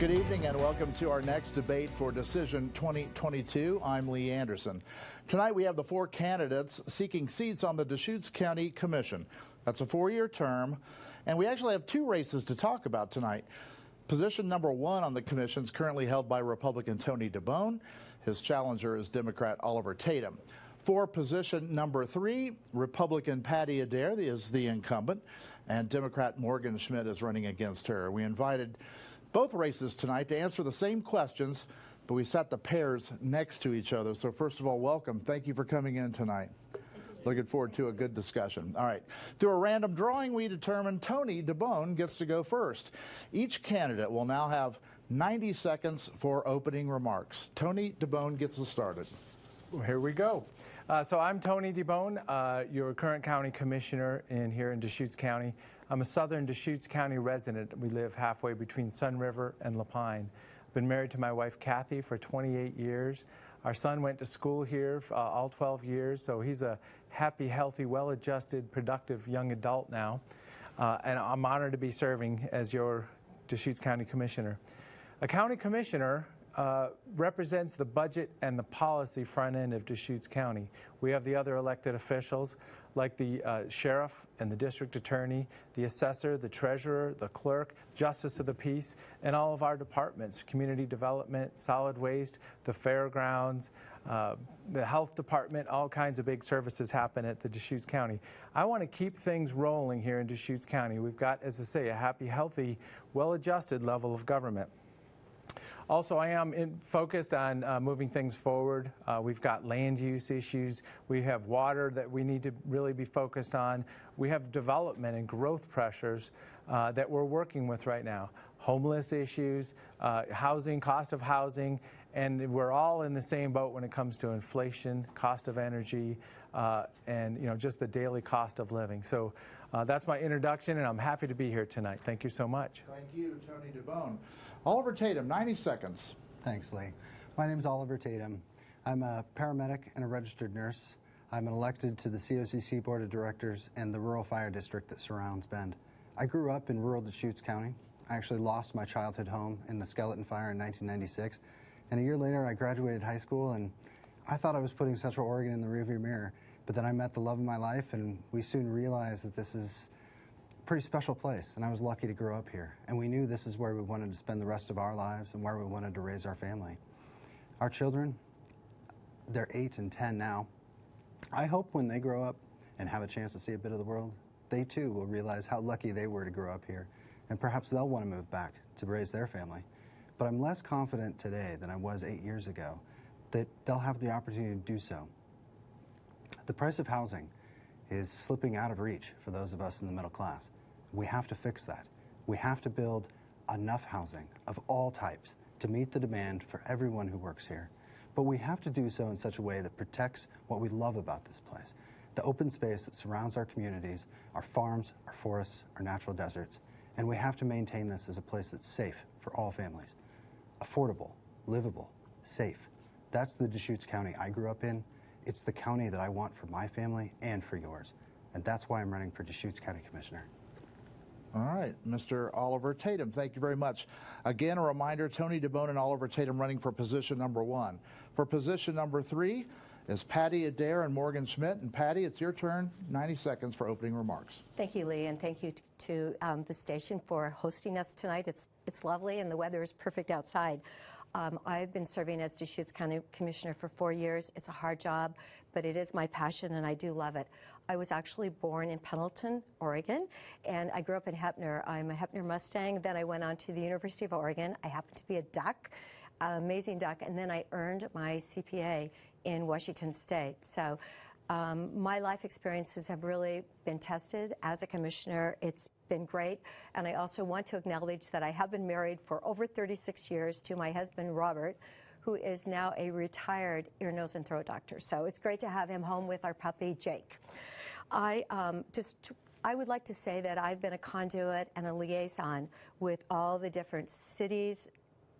Good evening and welcome to our next debate for Decision 2022. I'm Lee Anderson. Tonight we have the four candidates seeking seats on the Deschutes County Commission. That's a four-year term, and we actually have two races to talk about tonight. Position number one on the commission is currently held by Republican Tony DeBone. His challenger is Democrat Oliver Tatom. For position number three, Republican Patti Adair is the incumbent, and Democrat Morgan Schmidt is running against her. We invited both races tonight to answer the same questions, but we set the pairs next to each other. So first of all, welcome. Thank you for coming in tonight. Looking forward to a good discussion. All right. Through a random drawing, we determined Tony DeBone gets to go first. Each candidate will now have 90 seconds for opening remarks. Tony DeBone gets us started. Well, here we go. So I'm Tony DeBone, your current county commissioner here in Deschutes County. I'm a southern Deschutes County resident. We live halfway between Sun River and La Pine. I've been married to my wife Kathy for 28 years. Our son went to school here all 12 years, so he's a happy, healthy, well-adjusted, productive young adult now. And I'm honored to be serving as your Deschutes County Commissioner. A county commissioner represents the budget and the policy front end of Deschutes County. We have the other elected officials like the sheriff and the district attorney, the assessor, the treasurer, the clerk, justice of the peace, and all of our departments, community development, solid waste, the fairgrounds, the health department, all kinds of big services happen at the Deschutes County. I want to keep things rolling here in Deschutes County. We've got, as I say, a happy, healthy, well-adjusted level of government. Also, I am focused on moving things forward. We've got land use issues. We have water that we need to really be focused on. We have development and growth pressures that we're working with right now. Homeless issues, housing, cost of housing, and we're all in the same boat when it comes to inflation, cost of energy, and just the daily cost of living. So that's my introduction, and I'm happy to be here tonight. Thank you so much. Thank you, Tony DeBone. Oliver Tatom, 90 seconds. Thanks, Lee. My name is Oliver Tatom. I'm a paramedic and a registered nurse. I'm elected to the COCC Board of Directors and the Rural Fire District that surrounds Bend. I grew up in rural Deschutes County. I actually lost my childhood home in the Skeleton Fire in 1996. And a year later, I graduated high school, and I thought I was putting Central Oregon in the rearview mirror. But then I met the love of my life, and we soon realized that this is a pretty special place, and I was lucky to grow up here. And we knew this is where we wanted to spend the rest of our lives and where we wanted to raise our family. Our children, they're 8 and 10 now. I hope when they grow up and have a chance to see a bit of the world, they too will realize how lucky they were to grow up here, and perhaps they'll want to move back to raise their family. But I'm less confident today than I was 8 years ago that they'll have the opportunity to do so. The price of housing is slipping out of reach for those of us in the middle class. We have to fix that. We have to build enough housing of all types to meet the demand for everyone who works here. But we have to do so in such a way that protects what we love about this place. The open space that surrounds our communities, our farms, our forests, our natural deserts. And we have to maintain this as a place that's safe for all families. Affordable, livable, safe. That's the Deschutes County I grew up in. It's the county that I want for my family and for yours. And that's why I'm running for Deschutes County Commissioner. All right, Mr. Oliver Tatom, thank you very much. Again, a reminder, Tony DeBone and Oliver Tatom running for position number one. For position number three is Patti Adair and Morgan Schmidt. And Patti, it's your turn, 90 seconds for opening remarks. Thank you, Lee, and thank you to the station for hosting us tonight. It's lovely and the weather is perfect outside. I've been serving as Deschutes County Commissioner for 4 years. It's a hard job, but it is my passion and I do love it. I was actually born in Pendleton, Oregon, and I grew up in Heppner. I'm a Heppner Mustang. Then I went on to the University of Oregon. I happened to be a duck, amazing duck, and then I earned my CPA in Washington State. So my life experiences have really been tested as a commissioner. It's been great, and I also want to acknowledge that I have been married for over 36 years to my husband, Robert, who is now a retired ear, nose, and throat doctor. So it's great to have him home with our puppy, Jake. I would like to say that I've been a conduit and a liaison with all the different cities,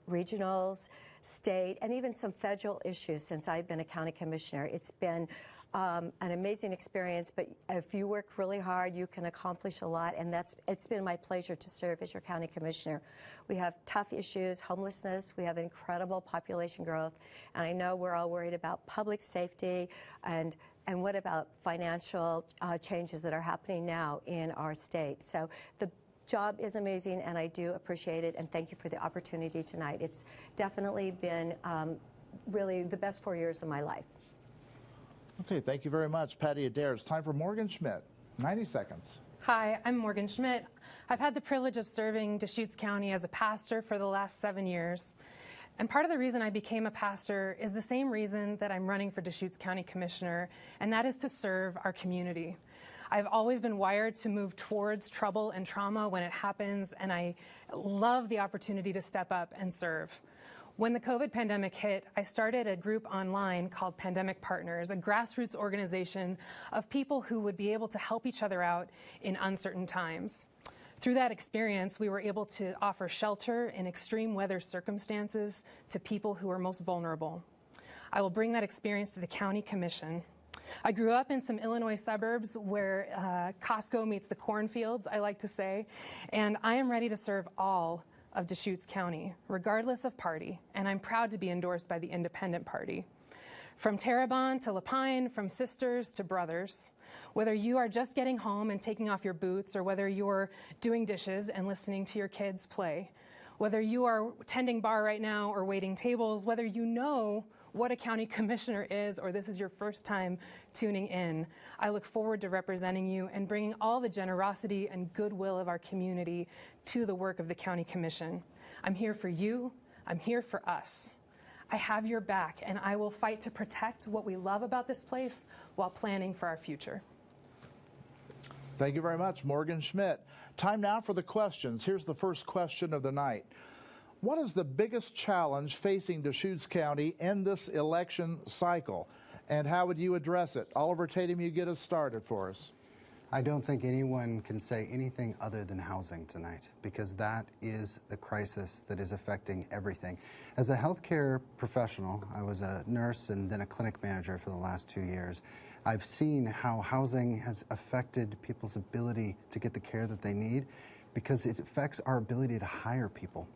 regionals, state, and even some federal issues since I've been a county commissioner. It's been an amazing experience, but if you work really hard, you can accomplish a lot, and it's been my pleasure to serve as your county commissioner. We have tough issues, homelessness, we have incredible population growth, and I know we're all worried about public safety and what about financial changes that are happening now in our state. So the job is amazing, and I do appreciate it, and thank you for the opportunity tonight. It's definitely been really the best 4 years of my life. Okay, thank you very much, Patti Adair. It's time for Morgan Schmidt. 90 seconds. Hi, I'm Morgan Schmidt. I've had the privilege of serving Deschutes County as a pastor for the last 7 years. And part of the reason I became a pastor is the same reason that I'm running for Deschutes County Commissioner, and that is to serve our community. I've always been wired to move towards trouble and trauma when it happens, and I love the opportunity to step up and serve. When the COVID pandemic hit, I started a group online called Pandemic Partners, a grassroots organization of people who would be able to help each other out in uncertain times. Through that experience, we were able to offer shelter in extreme weather circumstances to people who are most vulnerable. I will bring that experience to the County Commission. I grew up in some Illinois suburbs where Costco meets the cornfields, I like to say, and I am ready to serve all of Deschutes County, regardless of party, and I'm proud to be endorsed by the Independent Party. From Terrebonne to Lapine, from sisters to brothers, whether you are just getting home and taking off your boots, or whether you're doing dishes and listening to your kids play, whether you are tending bar right now or waiting tables, whether you know what a county commissioner is or this is your first time tuning in, I look forward to representing you and bringing all the generosity and goodwill of our community to the work of the county commission. I'm here for you. I'm here for us. I have your back, and I will fight to protect what we love about this place while planning for our future. Thank you very much, Morgan Schmidt. Time now for the questions. Here's the first question of the night. What is the biggest challenge facing Deschutes County in this election cycle, and how would you address it? Oliver Tatom, you get us started for us. I don't think anyone can say anything other than housing tonight, because that is the crisis that is affecting everything. As a healthcare professional, I was a nurse and then a clinic manager for the last 2 years. I've seen how housing has affected people's ability to get the care that they need, because it affects our ability to hire people.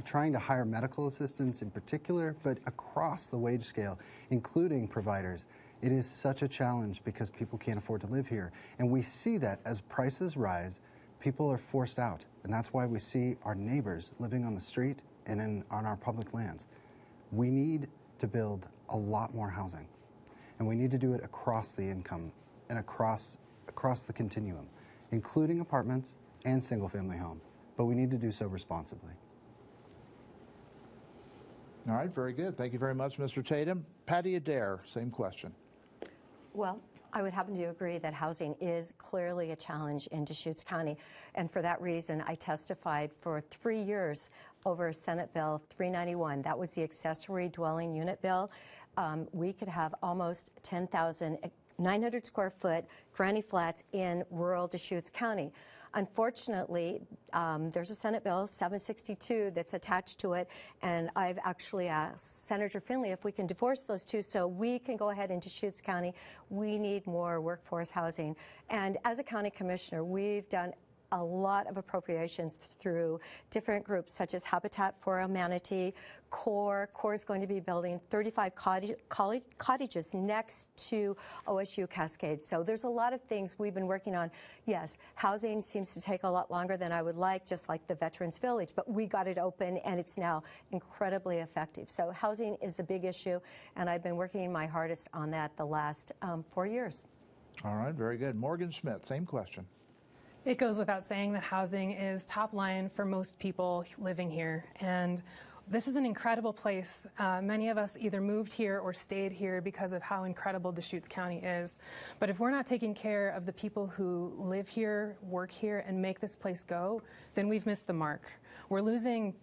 Trying to hire medical assistants in particular, but across the wage scale, including providers. It is such a challenge because people can't afford to live here. And we see that as prices rise, people are forced out. And that's why we see our neighbors living on the street and on our public lands. We need to build a lot more housing. And we need to do it across the income and across the continuum, including apartments and single-family homes. But we need to do so responsibly. All right, very good. Thank you very much, Mr. Tatom. Patti Adair, same question. Well, I would happen to agree that housing is clearly a challenge in Deschutes County, and for that reason, I testified for 3 years over Senate Bill 391. That was the accessory dwelling unit bill. We could have almost 10,900 square foot granny flats in rural Deschutes County. Unfortunately, there's a Senate Bill 762 that's attached to it, and I've actually asked Senator Finley if we can divorce those two so we can go ahead in Deschutes County. We need more workforce housing. And as a county commissioner, we've done a lot of appropriations through different groups such as Habitat for Humanity, CORE. CORE is going to be building 35 cottages next to OSU Cascade. So there's a lot of things we've been working on. Yes, housing seems to take a lot longer than I would like, just like the Veterans Village, but we got it open and it's now incredibly effective. So housing is a big issue, and I've been working my hardest on that the last 4 years. All right, very good. Morgan Schmidt, same question. It goes without saying that housing is top line for most people living here. And this is an incredible place. Many of us either moved here or stayed here because of how incredible Deschutes County is. But if we're not taking care of the people who live here, work here, and make this place go, then we've missed the mark. We're losing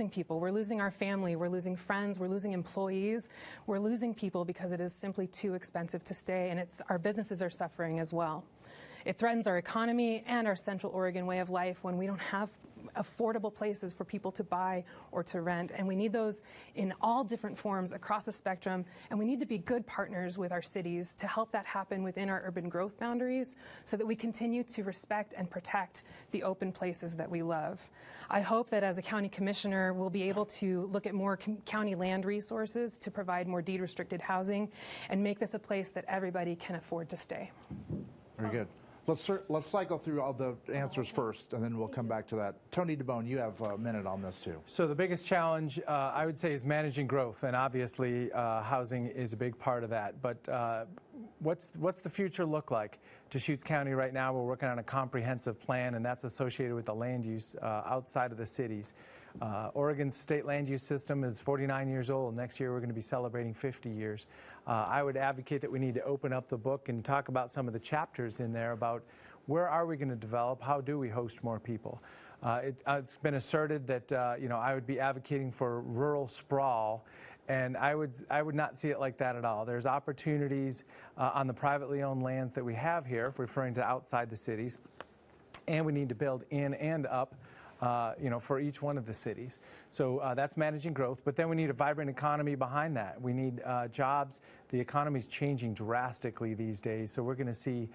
people. We're losing our family. We're losing friends. We're losing employees. We're losing people because it is simply too expensive to stay, and our businesses are suffering as well. It threatens our economy and our Central Oregon way of life when we don't have affordable places for people to buy or to rent. And we need those in all different forms across the spectrum. And we need to be good partners with our cities to help that happen within our urban growth boundaries so that we continue to respect and protect the open places that we love. I hope that as a county commissioner, we'll be able to look at more county land resources to provide more deed-restricted housing and make this a place that everybody can afford to stay. Very good. Let's cycle through all the answers first, and then we'll come back to that. Tony DeBone, you have a minute on this too. So the biggest challenge, I would say, is managing growth, and obviously housing is a big part of that. But what's the future look like? Deschutes County right now, we're working on a comprehensive plan, and that's associated with the land use outside of the cities. Oregon's state land use system is 49 years old. Next year we're going to be celebrating 50 years. I would advocate that we need to open up the book and talk about some of the chapters in there about where are we going to develop, how do we host more people. It's been asserted that I would be advocating for rural sprawl, and I would not see it like that at all. There's opportunities on the privately owned lands that we have here, referring to outside the cities, and we need to build in and up for each one of the cities. So that's managing growth, but then we need a vibrant economy behind that. We need jobs. The economy is changing drastically these days, so we're going to see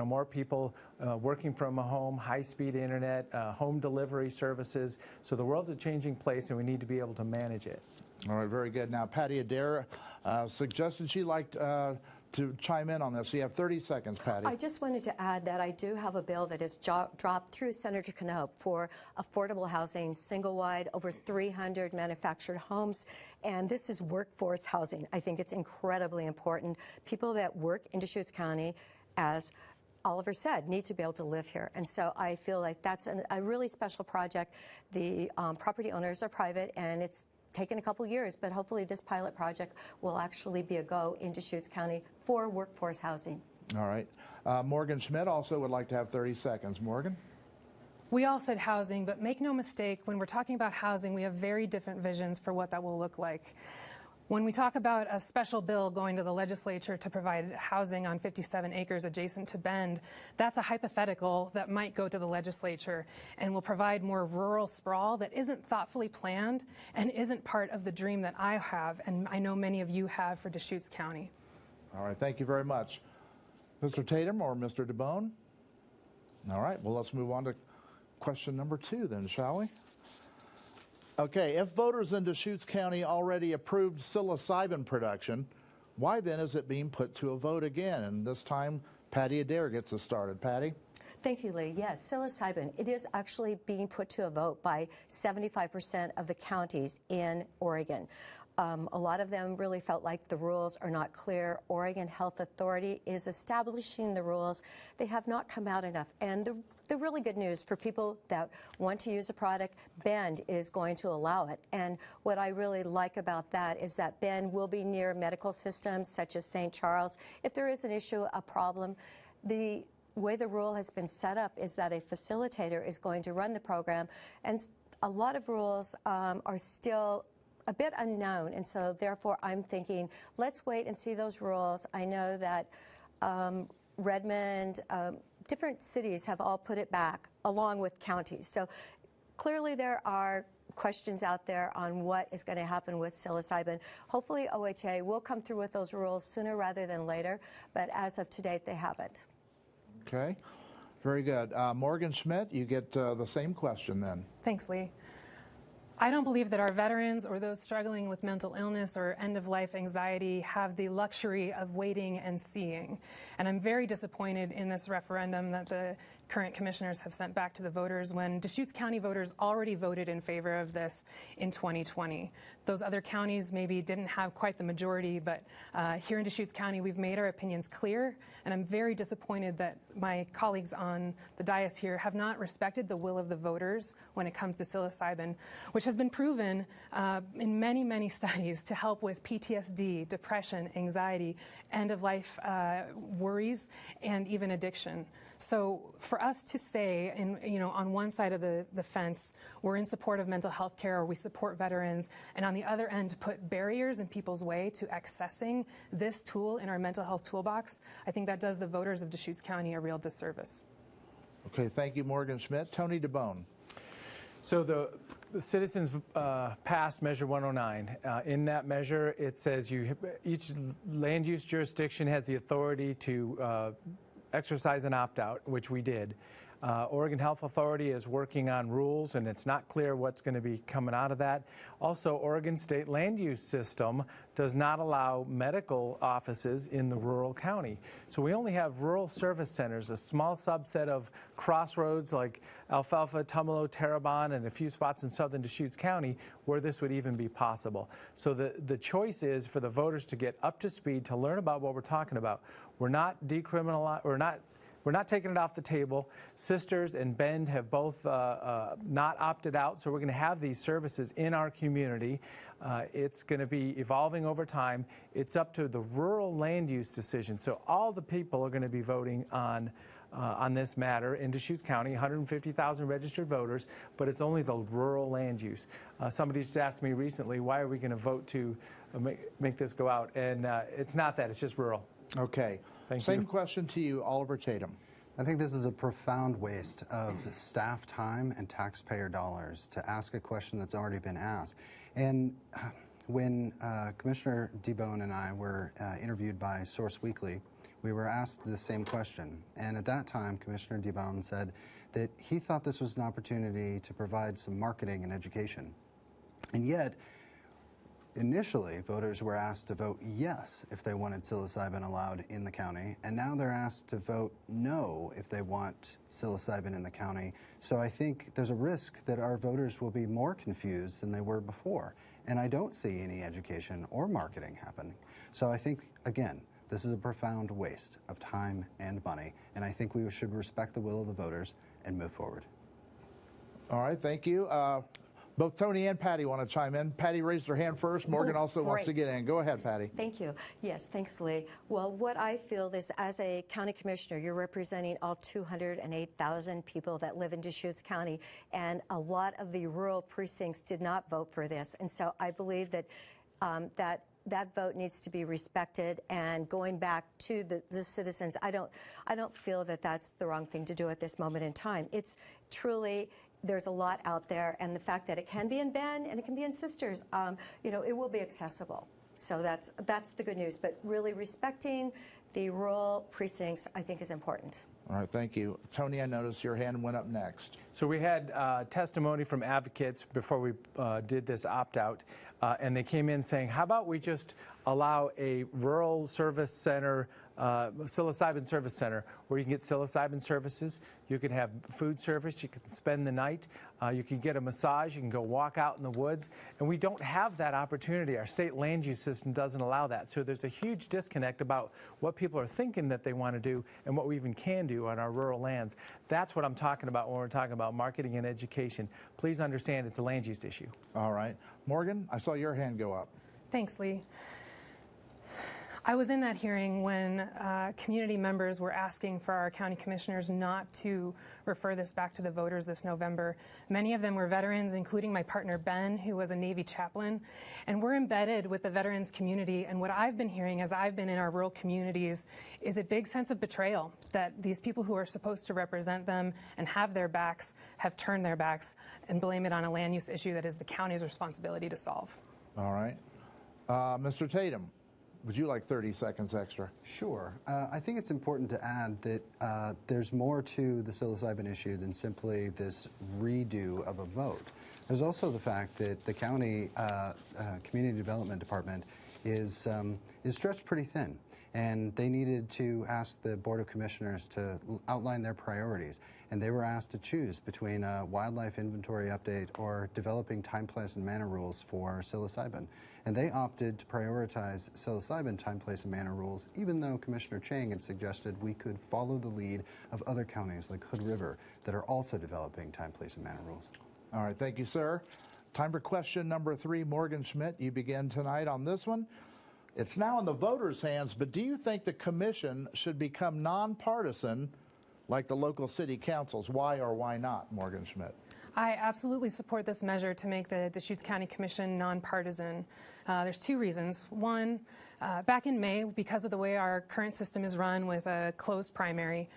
more people working from a home, high-speed internet, home delivery services. So the world's a changing place, and we need to be able to manage it. All right, very good. Now, Patti Adair suggested she'd like to chime in on this. So you have 30 seconds, Patti. I just wanted to add that I do have a bill that is dropped through Senator Knopp for affordable housing, single-wide, over 300 manufactured homes, and this is workforce housing. I think it's incredibly important. People that work in Deschutes County, as Oliver said, need to be able to live here. And so I feel like that's a really special project. The property owners are private, and it's taken a couple years, but hopefully this pilot project will actually be a go in Deschutes County for workforce housing. All right. Morgan Schmidt also would like to have 30 seconds. Morgan? We all said housing, but make no mistake, when we're talking about housing, we have very different visions for what that will look like. When we talk about a special bill going to the legislature to provide housing on 57 acres adjacent to Bend, that's a hypothetical that might go to the legislature and will provide more rural sprawl that isn't thoughtfully planned and isn't part of the dream that I have and I know many of you have for Deschutes County. All right, thank you very much. Mr. Tatom or Mr. DeBone? All right, well, let's move on to question number 2 then, shall we? Okay, if voters in Deschutes County already approved psilocybin production, why then is it being put to a vote again? And this time, Patti Adair gets us started. Patti? Thank you, Lee. Yes, psilocybin, it is actually being put to a vote by 75% of the counties in Oregon. A lot of them really felt like the rules are not clear. Oregon Health Authority is establishing the rules. They have not come out enough. And the really good news for people that want to use a product, Bend is going to allow it. And what I really like about that is that Bend will be near medical systems such as St. Charles. If there is an issue, a problem, the way the rule has been set up is that a facilitator is going to run the program. And a lot of rules are still a bit unknown, and so therefore I'm thinking let's wait and see those rules. I know that Redmond, different cities have all put it back along with counties. So clearly there are questions out there on what is going to happen with psilocybin. Hopefully OHA will come through with those rules sooner rather than later, but as of today they haven't. Okay, very good. Morgan Schmidt, you get the same question then. Thanks, Lee. I don't believe that our veterans or those struggling with mental illness or end-of-life anxiety have the luxury of waiting and seeing. And I'm very disappointed in this referendum that the current commissioners have sent back to the voters when Deschutes County voters already voted in favor of this in 2020. Those other counties maybe didn't have quite the majority, but here in Deschutes County we've made our opinions clear, and I'm very disappointed that my colleagues on the dais here have not respected the will of the voters when it comes to psilocybin, which has been proven in many, many studies to help with PTSD, depression, anxiety, end-of-life worries, and even addiction. So for us to say, on one side of the fence, we're in support of mental health care or we support veterans, and on the other end to put barriers in people's way to accessing this tool in our mental health toolbox, I think that does the voters of Deschutes County a real disservice. Okay, thank you, Morgan Schmidt. Tony DeBone. So the citizens passed Measure 109. In that measure, it says each land use jurisdiction has the authority to exercise an opt-out, which we did. Oregon Health Authority is working on rules, and it's not clear what's going to be coming out of that. Also, Oregon State land use system does not allow medical offices in the rural county. So we only have rural service centers, a small subset of crossroads like Alfalfa, Tumalo, Terrebonne, and a few spots in southern Deschutes County where this would even be possible. So the choice is for the voters to get up to speed, to learn about what we're talking about. We're not decriminalizing, we're not taking it off the table. Sisters and Bend have both not opted out, so we're going to have these services in our community. It's going to be evolving over time. It's up to the rural land use decision. So all the people are going to be voting on this matter in Deschutes County, 150,000 registered voters, but it's only the rural land use. Somebody just asked me recently, why are we going to vote to make this go out? And it's not that, it's just rural. Okay. Same question to you, Oliver Tatom. I think this is a profound waste of staff time and taxpayer dollars to ask a question that's already been asked. And when Commissioner DeBone and I were interviewed by Source Weekly, we were asked the same question. And at that time, Commissioner DeBone said that he thought this was an opportunity to provide some marketing and education. And yet, initially, voters were asked to vote yes if they wanted psilocybin allowed in the county, and now they're asked to vote no if they want psilocybin in the county. So I think there's a risk that our voters will be more confused than they were before, and I don't see any education or marketing happening. So I think, again, this is a profound waste of time and money, and I think we should respect the will of the voters and move forward. All right, thank you. Both Tony and Patti want to chime in. Patti raised her hand first. Morgan also wants to get in. Go ahead, Patti. Thank you. Yes, thanks, Lee. Well, what I feel is, as a county commissioner, you're representing all 208,000 people that live in Deschutes County, and a lot of the rural precincts did not vote for this. And so I believe that that vote needs to be respected, and going back to the citizens, I don't feel that that's the wrong thing to do at this moment in time. It's truly, there's a lot out there, and the fact that it can be in Bend and it can be in Sisters, you know, it will be accessible. So that's the good news. But really respecting the rural precincts, I think, is important. All right, thank you. Tony, I noticed your hand went up next. So we had testimony from advocates before we did this opt-out, and they came in saying, how about we just allow a rural service center, psilocybin service center, where you can get psilocybin services, you can have food service, you can spend the night, you can get a massage, you can go walk out in the woods, and we don't have that opportunity. Our state land use system doesn't allow that. So there's a huge disconnect about what people are thinking that they want to do and what we even can do on our rural lands. That's what I'm talking about when we're talking about marketing and education. Please understand it's a land use issue. All right. Morgan, I saw your hand go up. Thanks, Lee. I was in that hearing when community members were asking for our county commissioners not to refer this back to the voters this November. Many of them were veterans, including my partner Ben, who was a Navy chaplain. And we're embedded with the veterans community. And what I've been hearing as I've been in our rural communities is a big sense of betrayal that these people who are supposed to represent them and have their backs have turned their backs and blame it on a land use issue that is the county's responsibility to solve. All right. Mr. Tatom, would you like 30 seconds extra? Sure. I think it's important to add that there's more to the psilocybin issue than simply this redo of a vote. There's also the fact that the county community development department is stretched pretty thin, and they needed to ask the Board of Commissioners to outline their priorities, and they were asked to choose between a wildlife inventory update or developing time, place, and manner rules for psilocybin. And they opted to prioritize psilocybin time, place, and manner rules, even though Commissioner Chang had suggested we could follow the lead of other counties like Hood River that are also developing time, place, and manner rules. All right, thank you, sir. Time for question number 3. Morgan Schmidt, you begin tonight on this one. It's now in the voters' hands, but do you think the commission should become nonpartisan like the local city councils? Why or why not, Morgan Schmidt? I absolutely support this measure to make the Deschutes County Commission nonpartisan. There's two reasons. One, back in May, because of the way our current system is run with a closed primary,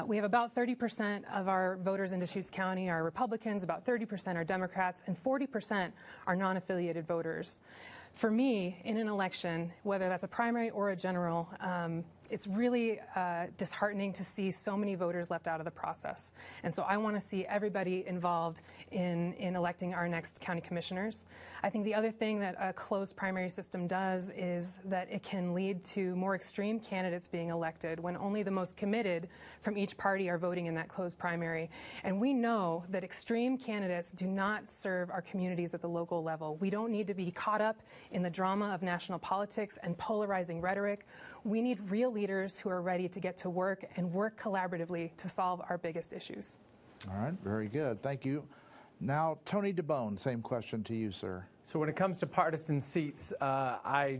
we have about 30% of our voters in Deschutes County are Republicans, about 30% are Democrats, and 40% are non-affiliated voters. For me, in an election, whether that's a primary or a general, it's really disheartening to see so many voters left out of the process. And so I want to see everybody involved in electing our next county commissioners. I think the other thing that a closed primary system does is that it can lead to more extreme candidates being elected when only the most committed from each party are voting in that closed primary. And we know that extreme candidates do not serve our communities at the local level. We don't need to be caught up in the drama of national politics and polarizing rhetoric. We need real leaders who are ready to get to work and work collaboratively to solve our biggest issues. All right, very good. Thank you. Now, Tony DeBone, same question to you, sir. So when it comes to partisan seats, I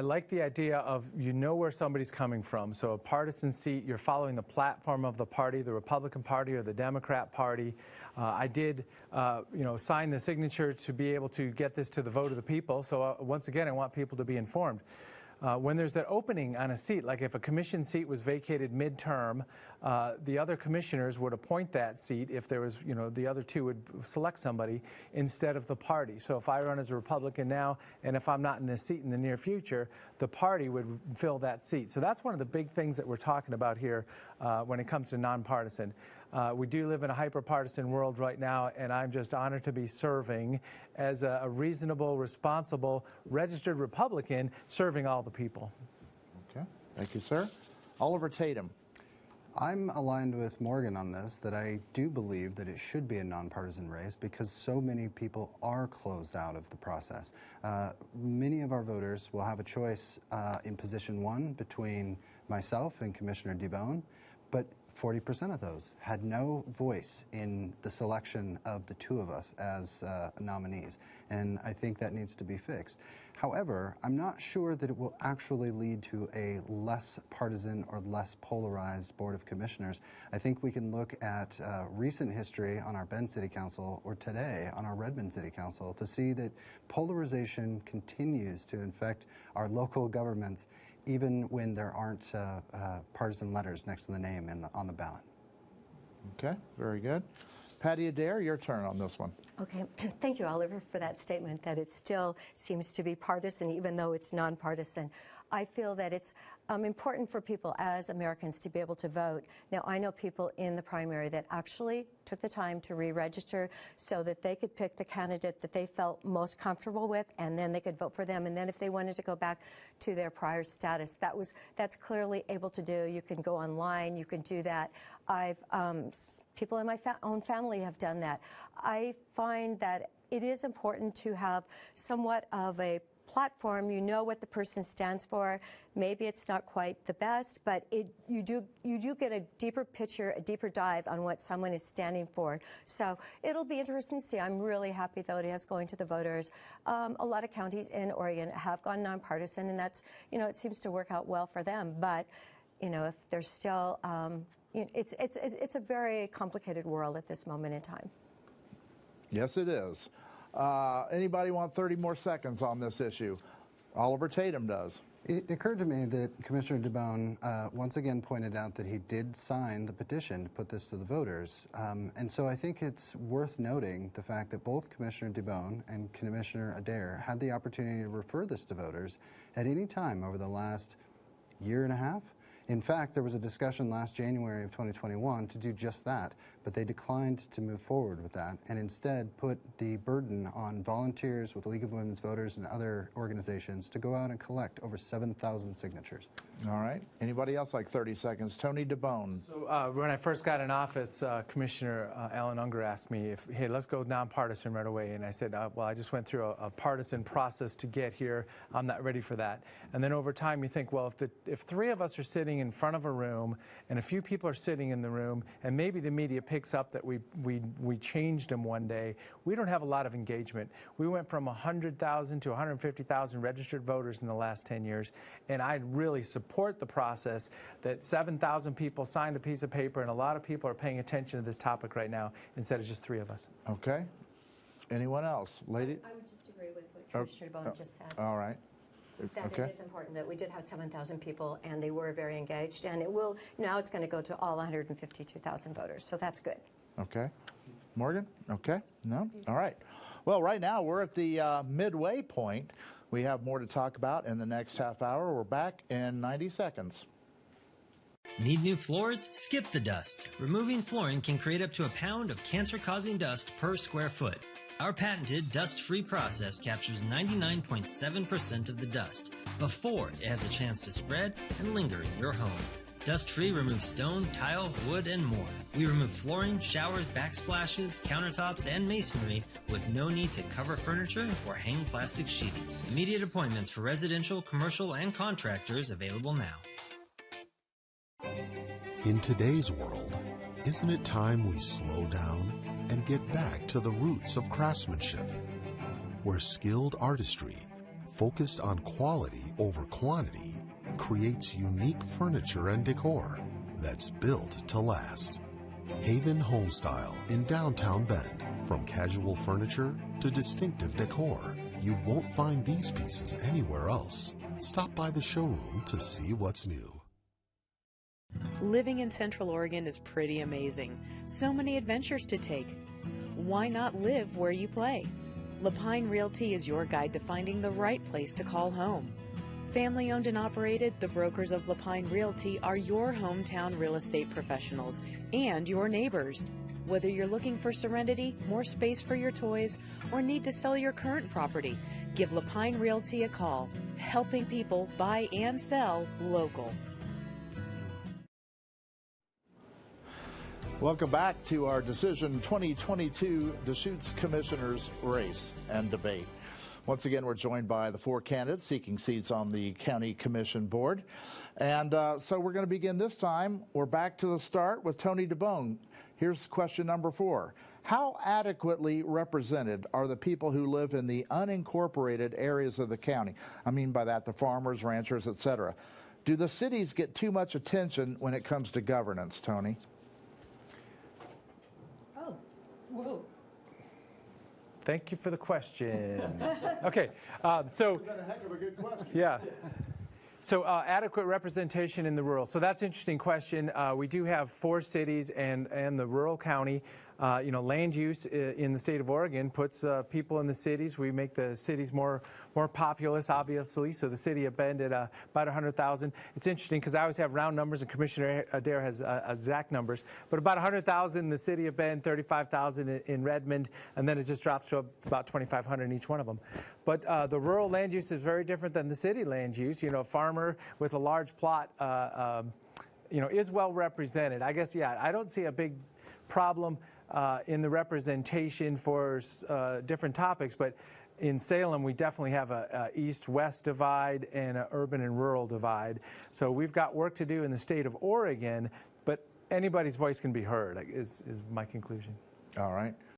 like the idea of you know where somebody's coming from. So a partisan seat, you're following the platform of the party, the Republican Party or the Democrat Party. I did, sign the signature to be able to get this to the vote of the people. So once again, I want people to be informed. When there's an opening on a seat, like if a commission seat was vacated midterm, the other commissioners would appoint that seat if there was, the other two would select somebody instead of the party. So if I run as a Republican now, and if I'm not in this seat in the near future, the party would fill that seat. So that's one of the big things that we're talking about here when it comes to nonpartisan. We do live in a hyper-partisan world right now, and I'm just honored to be serving as a reasonable, responsible, registered Republican serving all the people. Okay, thank you, sir. Oliver Tatom. I'm aligned with Morgan on this, that I do believe that it should be a nonpartisan race because so many people are closed out of the process. Many of our voters will have a choice in position one between myself and Commissioner DeBone, but 40% of those had no voice in the selection of the two of us as nominees, and I think that needs to be fixed. However, I'm not sure that it will actually lead to a less partisan or less polarized Board of Commissioners. I think we can look at recent history on our Bend City Council or today on our Redmond City Council to see that polarization continues to infect our local governments even when there aren't partisan letters next to the name on the ballot. Okay, very good. Patti, Adair, your turn on this one. Okay, thank you, Oliver, for that statement that it still seems to be partisan even though it's nonpartisan. I feel that it's important for people as Americans to be able to vote. Now, I know people in the primary that actually took the time to re-register so that they could pick the candidate that they felt most comfortable with, and then they could vote for them. And then if they wanted to go back to their prior status, that's clearly able to do. You can go online, you can do that. People in my own family have done that. I find that it is important to have somewhat of a platform. You know what the person stands for. Maybe it's not quite the best, but you do get a deeper picture, a deeper dive on what someone is standing for. So it'll be interesting to see. I'm really happy, though, it is going to the voters. A lot of counties in Oregon have gone nonpartisan, and that's, it seems to work out well for them. But, if there's still, it's a very complicated world at this moment in time. Yes, it is. Anybody want 30 more seconds on this issue? Oliver Tatom does. It occurred to me that Commissioner DeBone once again pointed out that he did sign the petition to put this to the voters. And so I think it's worth noting the fact that both Commissioner DeBone and Commissioner Adair had the opportunity to refer this to voters at any time over the last year and a half. In fact, there was a discussion last January of 2021 to do just that, but they declined to move forward with that and instead put the burden on volunteers with the League of Women's Voters and other organizations to go out and collect over 7,000 signatures. All right. Anybody else like 30 seconds? Tony DeBone. So when I first got in office, Commissioner Alan Unger asked me, hey, let's go nonpartisan right away. And I said, well, I just went through a partisan process to get here. I'm not ready for that. And then over time, you think, well, if three of us are sitting in front of a room and a few people are sitting in the room and maybe the media picks up that we changed them one day, we don't have a lot of engagement. We went from 100,000 to 150,000 registered voters in the last 10 years, and I really support the process that 7,000 people signed a piece of paper, and a lot of people are paying attention to this topic right now instead of just 3 of us. Okay. Anyone else? Lady? I would just agree with what Commissioner DeBone just said. All right. That Okay. it is important that we did have 7,000 people, and they were very engaged, and it will, now it's going to go to all 152,000 voters, so that's good. Okay. Morgan? Okay. No? All right. Well, right now we're at the midway point. We have more to talk about in the next half hour. We're back in 90 seconds. Need new floors? Skip the dust. Removing flooring can create up to a pound of cancer-causing dust per square foot. Our patented dust-free process captures 99.7% of the dust before it has a chance to spread and linger in your home. Dust-free removes stone, tile, wood, and more. We remove flooring, showers, backsplashes, countertops, and masonry with no need to cover furniture or hang plastic sheeting. Immediate appointments for residential, commercial, and contractors available now. In today's world, isn't it time we slow down and get back to the roots of craftsmanship, where skilled artistry, focused on quality over quantity, creates unique furniture and decor that's built to last? Haven Homestyle in downtown Bend. From casual furniture to distinctive decor, you won't find these pieces anywhere else. Stop by the showroom to see what's new. Living in Central Oregon is pretty amazing. So many adventures to take. Why not live where you play? Lapine Realty is your guide to finding the right place to call home. Family owned and operated, the brokers of Lapine Realty are your hometown real estate professionals and your neighbors. Whether you're looking for serenity, more space for your toys, or need to sell your current property, give Lapine Realty a call, helping people buy and sell local. Welcome back to our Decision 2022 Deschutes Commissioners Race and Debate. Once again, we're joined by the 4 candidates seeking seats on the County Commission Board. And so we're going to begin this time. We're back to the start with Tony DeBone. Here's question number 4. How adequately represented are the people who live in the unincorporated areas of the county? I mean by that the farmers, ranchers, etc. Do the cities get too much attention when it comes to governance, Tony? Whoa. Thank you for the question. Okay, so That's a heck of a good question. yeah. So adequate representation in the rural. So that's an interesting question. We do have 4 cities and the rural county. Land use in the state of Oregon puts people in the cities. We make the cities more populous, obviously. So the city of Bend at about 100,000. It's interesting because I always have round numbers, and Commissioner Adair has exact numbers. But about 100,000 in the city of Bend, 35,000 in Redmond, and then it just drops to about 2,500 in each one of them. But the rural land use is very different than the city land use. A farmer with a large plot, is well represented. I guess, yeah, I don't see a big problem in the representation for different topics, but in Salem we definitely have a east-west divide and an urban and rural divide. So we've got work to do in the state of Oregon, but anybody's voice can be heard, is my conclusion. All right.